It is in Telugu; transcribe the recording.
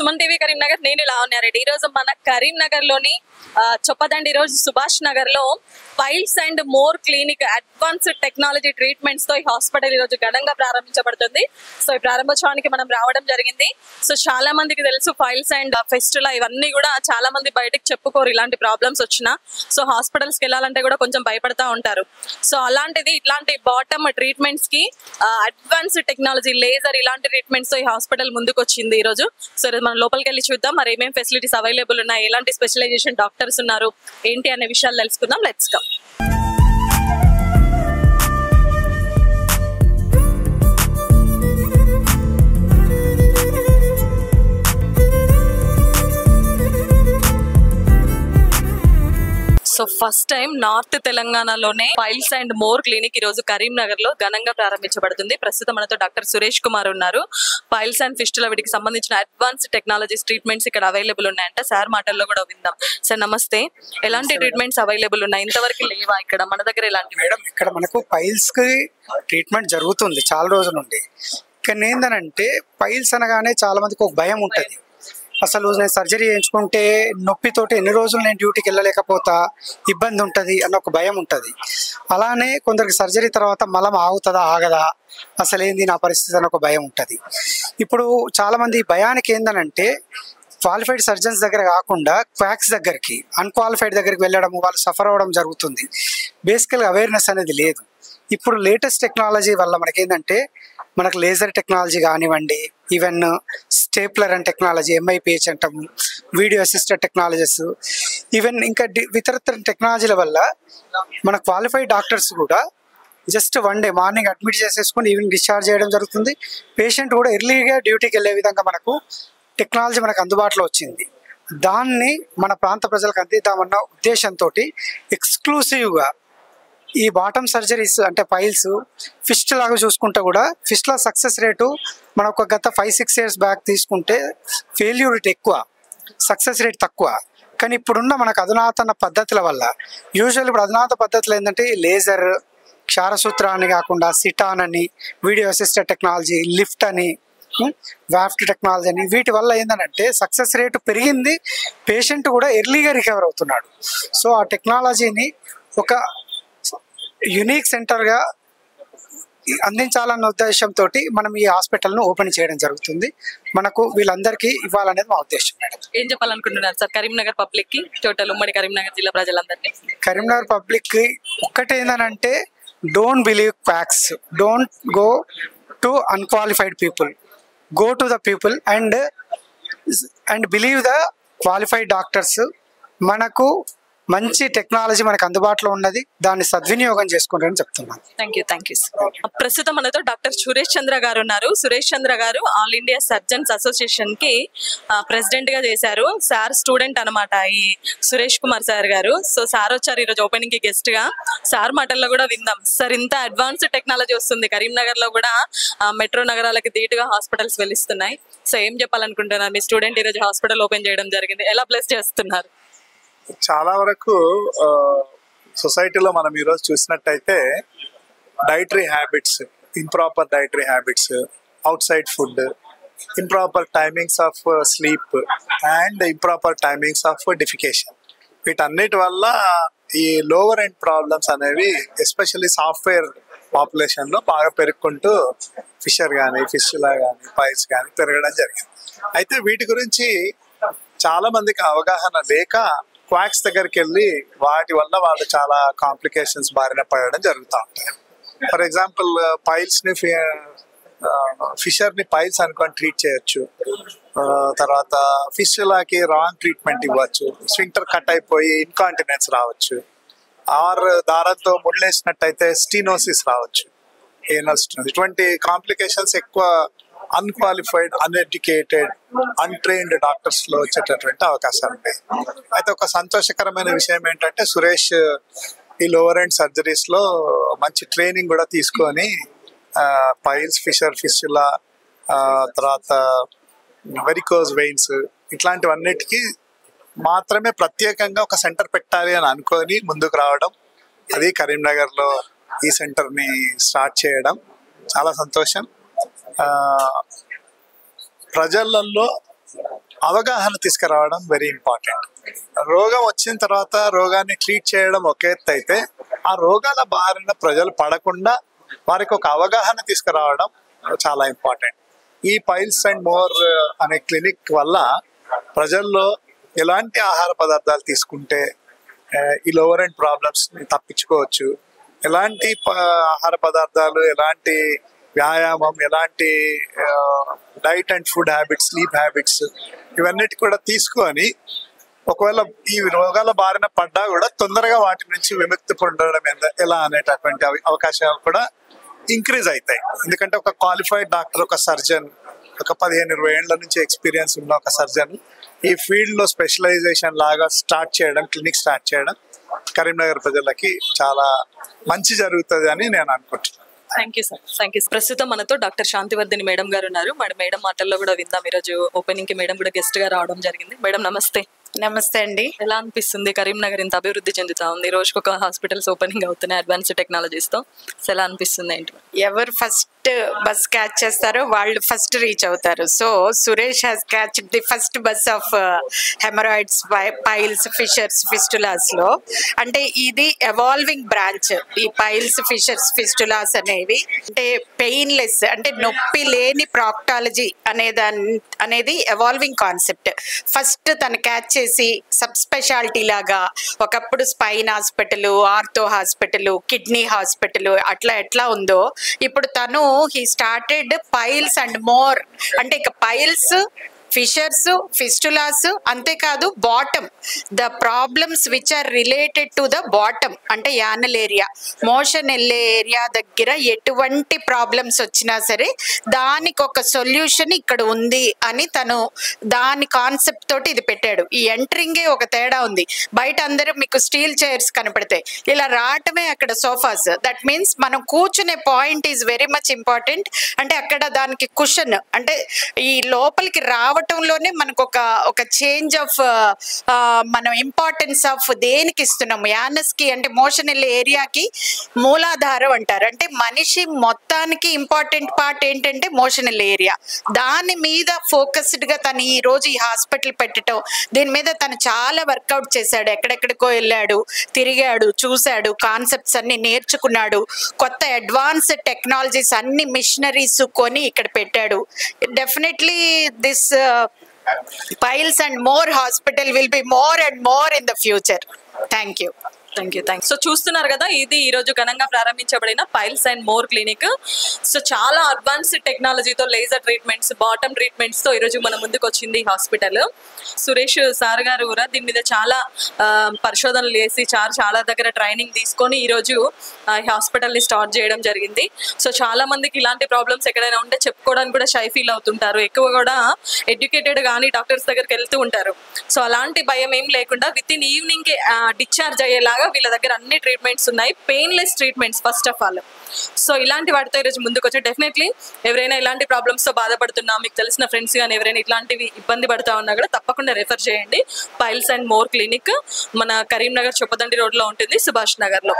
సుమన్ టీవీ కరీంనగర్. నేను లావణ్యారెడ్డి. ఈ రోజు మన కరీంనగర్ లోని చొప్పదండి రోజు సుభాష్ నగర్ లో piles and more clinic advanced technology treatments తో ఈ హాస్పిటల్ ఈ రోజు ఘనంగా ప్రారంభించబడుతుంది. సో ఈ ప్రారంభోత్సవానికి మనం రావడం జరిగింది. సో చాలా మందికి తెలుసు పైల్స్ అండ్ ఫెస్టులా ఇవన్నీ కూడా చాలా మంది బయటకు చెప్పుకోరు ఇలాంటి ప్రాబ్లమ్స్ వచ్చినా. సో హాస్పిటల్స్ కి వెళ్ళాలంటే కూడా కొంచెం భయపడతా ఉంటారు. సో అలాంటిది ఇట్లాంటి బాటమ్ ట్రీట్మెంట్స్ కి అడ్వాన్స్డ్ టెక్నాలజీ లేజర్ ఇలాంటి ట్రీట్మెంట్స్ తో ఈ హాస్పిటల్ ముందుకు వచ్చింది ఈ రోజు. సో మనం లోపలికి వెళ్ళి చూద్దాం మరి ఏమేమి ఫెసిలిటీస్ అవైలబుల్ ఉన్నాయి, ఎలాంటి స్పెషలైజేషన్ డాక్టర్స్ ఉన్నారు, ఏంటి అనే విషయాలు తెలుసుకుందాం. Let's go. So first time north తెలంగాణలోనే పైల్స్ అండ్ మోర్ క్లినిక్ ఈ రోజు కరీంనగర్ లో ఘనంగా ప్రారంభించబడుతుంది. ప్రస్తుతం మనతో డాక్టర్ సురేష్ కుమార్ ఉన్నారు. పైల్స్ అండ్ ఫిస్టులా వీటికి సంబంధించిన అడ్వాన్స్ టెక్నాలజీస్ ట్రీట్మెంట్స్ ఇక్కడ అవైలబుల్ ఉన్నాయంట. సార్ మాటల్లో కూడా విందాం. సార్ నమస్తే, ఎలాంటి ట్రీట్మెంట్స్ అవైలబుల్ ఉన్నాయి? ఇంతవరకు లేవా ఇక్కడ మన దగ్గర? ఎలాంటి మేడం ఇక్కడ మనకు పైల్స్ కి ట్రీట్మెంట్ జరుగుతుంది చాలా రోజుల నుండి. కానీ ఏంటంటే పైల్స్ అనగానే చాలా మందికి ఒక భయం ఉంటుంది. అసలు నేను సర్జరీ చేయించుకుంటే నొప్పితోటి ఎన్ని రోజులు నేను డ్యూటీకి వెళ్ళలేకపోతా, ఇబ్బంది ఉంటుంది అన్న ఒక భయం ఉంటుంది. అలానే కొందరికి సర్జరీ తర్వాత మలం ఆగుతుందా ఆగదా, అసలు ఏంది నా పరిస్థితి అని ఒక భయం ఉంటుంది. ఇప్పుడు చాలామంది భయానికి ఏందనంటే క్వాలిఫైడ్ సర్జన్స్ దగ్గర కాకుండా క్వాక్స్ దగ్గరికి, అన్క్వాలిఫైడ్ దగ్గరికి వెళ్ళడం, వాళ్ళు సఫర్ అవ్వడం జరుగుతుంది. బేసికల్గా అవేర్నెస్ అనేది లేదు. ఇప్పుడు లేటెస్ట్ టెక్నాలజీ వల్ల మనకేంటంటే మనకు లేజర్ టెక్నాలజీ కానివ్వండి, ఈవెన్ స్టేప్లర్ అండ్ టెక్నాలజీ, ఎంఐపిహెచ్ అంటాము, వీడియో అసిస్టెడ్ టెక్నాలజీస్, ఈవెన్ ఇంకా ఇతరత్ర టెక్నాలజీల వల్ల మన క్వాలిఫైడ్ డాక్టర్స్ కూడా just one day morning admit చేసేసుకొని ఈవినింగ్ డిశ్చార్జ్ చేయడం జరుగుతుంది. పేషెంట్ కూడా ఎర్లీగా డ్యూటీకి వెళ్ళే విధంగా మనకు టెక్నాలజీ మనకు అందుబాటులో వచ్చింది. దాన్ని మన ప్రాంత ప్రజలకు అందిద్దామన్న ఉద్దేశంతో ఎక్స్క్లూసివ్గా ఈ బాటమ్ సర్జరీస్ అంటే పైల్స్, ఫిస్ట్ లాగా చూసుకుంటే కూడా ఫిస్ట్లా సక్సెస్ రేటు మన ఒక గత 5-6 years బ్యాక్ తీసుకుంటే ఫెయిల్యూర్ రేట్ ఎక్కువ, సక్సెస్ రేట్ తక్కువ. కానీ ఇప్పుడున్న మనకు అధునాతన పద్ధతుల వల్ల యూజువల్ ఇప్పుడు అధునాతన పద్ధతులు ఏంటంటే లేజర్, క్షారసూత్రాన్ని కాకుండా సిటాన్ అని, వీడియో అసిస్టెడ్ టెక్నాలజీ, లిఫ్ట్ అని, వాఫ్ట్ టెక్నాలజీ అని, వీటి వల్ల ఏంటంటే సక్సెస్ రేటు పెరిగింది, పేషెంట్ కూడా ఎర్లీగా రికవర్ అవుతున్నాడు. సో ఆ టెక్నాలజీని ఒక యూనిక్ సెంటర్గా అందించాలన్న ఉద్దేశంతో మనం ఈ హాస్పిటల్ను ఓపెన్ చేయడం జరుగుతుంది. మనకు వీళ్ళందరికీ ఇవ్వాలనేది మా ఉద్దేశం. మేడం ఏం చెప్పాలనుకుంటున్నారు సార్ కరీంనగర్ పబ్లిక్ కి, టోటల్ ఉమ్మడి కరీంనగర్ జిల్లా ప్రజలందరికీ? కరీంనగర్ పబ్లిక్ కి ఒక్కటే ఏంటంటే don't believe quacks, don't go to unqualified people, go to the people and believe the qualified doctors. మనకు మంచి టెక్నాలజీ మనకు అందుబాటులో ఉన్నది, దాన్ని సద్వినియోగం చేసుకుంటారని చెప్తున్నాను. Thank you. ప్రస్తుతం మనతో డాక్టర్ సురేష్ చంద్ర గారు ఉన్నారు. సురేష్ చంద్ర గారు ఆల్ ఇండియా సర్జన్స్ అసోసియేషన్ కి ప్రెసిడెంట్ గా చేశారు. సార్ స్టూడెంట్ అనమాట ఈ సురేష్ కుమార్ సార్ గారు. సో సార్ వచ్చారు ఈరోజు ఓపెనింగ్ కి గెస్ట్ గా. సార్ మాటల్లో కూడా విందాం. సార్ ఇంత అడ్వాన్స్ టెక్నాలజీ వస్తుంది కరీంనగర్ లో కూడా, మెట్రో నగరాలకి ధీటుగా హాస్పిటల్స్ వెలుస్తున్నాయి. సో ఏం చెప్పాలనుకుంటున్నారు? మీ స్టూడెంట్ ఈరోజు హాస్పిటల్ ఓపెన్ చేయడం జరిగింది, ఎలా ప్లేస్ చేస్తున్నారు? చాలా వరకు సొసైటీలో మనం ఈరోజు చూసినట్టయితే dietary habits, improper dietary habits, out side food, improper timings of sleep and improper timings of defecation, వీటన్నిటి వల్ల ఈ లోవర్ ఎండ్ ప్రాబ్లమ్స్ అనేవి ఎస్పెషల్లీ సాఫ్ట్వేర్ పాపులేషన్లో బాగా పెరుగుకుంటూ ఫిషర్ కానీ, ఫిష్లా కానీ, పైల్స్ కానీ పెరగడం జరిగింది. అయితే వీటి గురించి చాలా మందికి అవగాహన లేక క్వాక్స్ దగ్గరికి వెళ్ళి వాటి వల్ల వాళ్ళు చాలా కాంప్లికేషన్స్ బారిన పడడం జరుగుతూ ఉంటాయి. ఫర్ ఎగ్జాంపుల్ పైల్స్ని, ఫిషర్ని పైల్స్ అనుకొని ట్రీట్ చేయొచ్చు. తర్వాత ఫిష్లాకి రాంగ్ ట్రీట్మెంట్ ఇవ్వచ్చు, స్వింక్టర్ కట్ అయిపోయి ఇన్కాంటినెన్స్ రావచ్చు, ఆర్ దారంతో ముళ్ళేసినట్టయితే స్టీనోసిస్ రావచ్చు, ఏనల్ స్టోన్స్. ఇటువంటి కాంప్లికేషన్స్ ఎక్కువ అన్క్వాలిఫైడ్, అన్ఎడ్యుకేటెడ్, అన్ట్రైన్డ్ డాక్టర్స్ లో వచ్చేటటువంటి అవకాశాలు ఉంటాయి. అయితే ఒక సంతోషకరమైన విషయం ఏంటంటే సురేష్ ఈ లోవర్ ఎండ్ సర్జరీస్ లో మంచి ట్రైనింగ్ కూడా తీసుకొని పైల్స్, ఫిషులా, తర్వాత వెరికోజ్ వెయిన్స్ ఇట్లాంటివన్నిటికీ మాత్రమే ప్రత్యేకంగా ఒక సెంటర్ పెట్టాలి అని అనుకొని ముందుకు రావడం, అది కరీంనగర్లో ఈ సెంటర్ని స్టార్ట్ చేయడం చాలా సంతోషం. ప్రజలలో అవగాహన తీసుకురావడం వెరీ ఇంపార్టెంట్. రోగం వచ్చిన తర్వాత రోగాన్ని ట్రీట్ చేయడం ఒక ఎత్తు అయితే, ఆ రోగాల బారిన ప్రజలు పడకుండా వారికి ఒక అవగాహన తీసుకురావడం చాలా ఇంపార్టెంట్. ఈ పైల్స్ అండ్ మోర్ అనే క్లినిక్ వల్ల ప్రజల్లో ఎలాంటి ఆహార పదార్థాలు తీసుకుంటే ఈ లోవర్ ఎండ్ ప్రాబ్లమ్స్ తప్పించుకోవచ్చు, ఎలాంటి ఆహార పదార్థాలు, ఎలాంటి వ్యాయామం, ఎలాంటి diet and food habits, sleep habits ఇవన్నిటి కూడా తీసుకొని ఒకవేళ ఈ రోగాల బారిన పడ్డా కూడా తొందరగా వాటి నుంచి విముక్తి పొందడం ఎలా అనేటటువంటి అవకాశాలు కూడా ఇంక్రీజ్ అవుతాయి. ఎందుకంటే ఒక క్వాలిఫైడ్ డాక్టర్, ఒక సర్జన్, ఒక 15-20 ఏళ్ల నుంచి ఎక్స్పీరియన్స్ ఉన్న ఒక సర్జన్ ఈ ఫీల్డ్ లో స్పెషలైజేషన్ లాగా క్లినిక్ స్టార్ట్ చేయడం కరీంనగర్ ప్రజలకి చాలా మంచి జరుగుతుంది అని నేను అనుకుంటున్నాను. Thank you sir, thank you. ప్రస్తుతం మనతో డాక్టర్ శాంతివర్ధిని మేడం గారు ఉన్నారు. మేడం మాటల్లో కూడా విందాం. ఈరోజు ఓపెనింగ్ కి మేడం కూడా గెస్ట్ గా రావడం జరిగింది. మేడం నమస్తే. నమస్తే అండి. ఎలా అనిపిస్తుంది? కరీంనగర్ ఇంత అభివృద్ధి చెందుతా ఉంది, రోజుకొక హాస్పిటల్స్ ఓపెనింగ్ అవుతున్నాయి అడ్వాన్స్డ్ టెక్నాలజీస్ తో. ఎలా అనిపిస్తుంది ఏంటి? ఎవరు ఫస్ట్ బస్ క్యాచ్ చేస్తారో వాళ్ళు ఫస్ట్ రీచ్ అవుతారు. So Suresh has catch the first bus of haemorrhoids, piles, fissures, fistulas లో. అంటే ఇది ఎవాల్వింగ్ బ్రాంచ్. ఈ పైల్స్, ఫిషర్స్, ఫిస్టులాస్ అనేవి అంటే పెయిన్లెస్, అంటే నొప్పి లేని ప్రాక్టాలజీ అనేది ఎవాల్వింగ్ కాన్సెప్ట్. ఫస్ట్ తను క్యాచ్ చేసి సబ్ స్పెషాలిటీ లాగా ఒకప్పుడు spine hospital, ortho hospital, kidney hospital అట్లా ఎట్లా ఉందో ఇప్పుడు తను he started piles and more. అంటే ఇక పైల్స్, ఫిషర్స్, ఫిస్టులాస్ అంతేకాదు bottom, the problems which are related to the bottom, అంటే యానల్ ఏరియా, మోషన్ వెళ్ళే ఏరియా దగ్గర ఎటువంటి ప్రాబ్లమ్స్ వచ్చినా సరే దానికి ఒక సొల్యూషన్ ఇక్కడ ఉంది అని తను దాని కాన్సెప్ట్ తోటి ఇది పెట్టాడు. ఈ ఎంటరింగే ఒక తేడా ఉంది. బయట అందరూ మీకు స్టీల్ చైర్స్ కనపడతాయి, ఇలా రావటమే అక్కడ సోఫాస్. దట్ మీన్స్ మనం కూర్చునే point is very much important. అంటే అక్కడ దానికి కుషన్, అంటే ఈ లోపలికి రావటంలోనే మనకు ఒక చేంజ్ ఆఫ్ మనం ఇంపార్టెన్స్ ఆఫ్ దేనికి ఇస్తున్నాము, యానస్ కి అంటే మోషన్ వెళ్ళే ఏరియాకి మూలాధారం అంటారు. అంటే మనిషి మొత్తానికి ఇంపార్టెంట్ పార్ట్ ఏంటంటే మోషన్ వెళ్ళే ఏరియా. దాని మీద ఫోకస్డ్ గా తను ఈ రోజు ఈ హాస్పిటల్ పెట్టడం, దీని మీద తను చాలా వర్కౌట్ చేశాడు. ఎక్కడెక్కడికో వెళ్ళాడు, తిరిగాడు, చూశాడు, కాన్సెప్ట్స్ అన్ని నేర్చుకున్నాడు, కొత్త అడ్వాన్స్ టెక్నాలజీస్ అన్ని మిషనరీస్ కొని ఇక్కడ పెట్టాడు. Definitely this Piles and More Hospital will be more and more in the future. Thank you. Thank you. So చూస్తున్నారు కదా, ఇది ఈ రోజు ఘనంగా ప్రారంభించబడిన piles and more clinic. So చాలా అడ్వాన్స్డ్ టెక్నాలజీతో, లేజర్ ట్రీట్మెంట్స్, బాటమ్ ట్రీట్మెంట్స్ తో ఈరోజు మన ముందుకు వచ్చింది ఈ హాస్పిటల్. సురేష్ సార్ గారు కూడా దీని మీద చాలా పరిశోధనలు చేసి చాలా దగ్గర ట్రైనింగ్ తీసుకొని ఈరోజు ఈ హాస్పిటల్ని స్టార్ట్ చేయడం జరిగింది. సో చాలా మందికి ఇలాంటి ప్రాబ్లమ్స్ ఎక్కడైనా ఉంటే చెప్పుకోవడానికి కూడా షై ఫీల్ అవుతుంటారు. ఎక్కువ కూడా ఎడ్యుకేటెడ్ కానీ డాక్టర్స్ దగ్గరికి వెళ్తూ ఉంటారు. సో అలాంటి భయం ఏం లేకుండా విత్ ఇన్ ఈవినింగ్ డిశ్చార్జ్ అయ్యేలాగా వీళ్ళ దగ్గర అన్ని ట్రీట్మెంట్స్ ఉన్నాయి, painless treatments first of all. So ఇలాంటి వాటితో ఈరోజు ముందుకు వచ్చి డెఫినెట్లీ ఎవరైనా ఇలాంటి ప్రాబ్లమ్స్ తో బాధపడుతున్నా, మీకు తెలిసిన ఫ్రెండ్స్ కానీ ఎవరైనా ఇట్లాంటివి ఇబ్బంది పడతా ఉన్నా కూడా తప్పకుండా రెఫర్ చేయండి. పైల్స్ అండ్ మోర్ క్లినిక్ మన కరీంనగర్ చొప్పదండి రోడ్ లో ఉంటుంది, సుభాష్ నగర్ లో.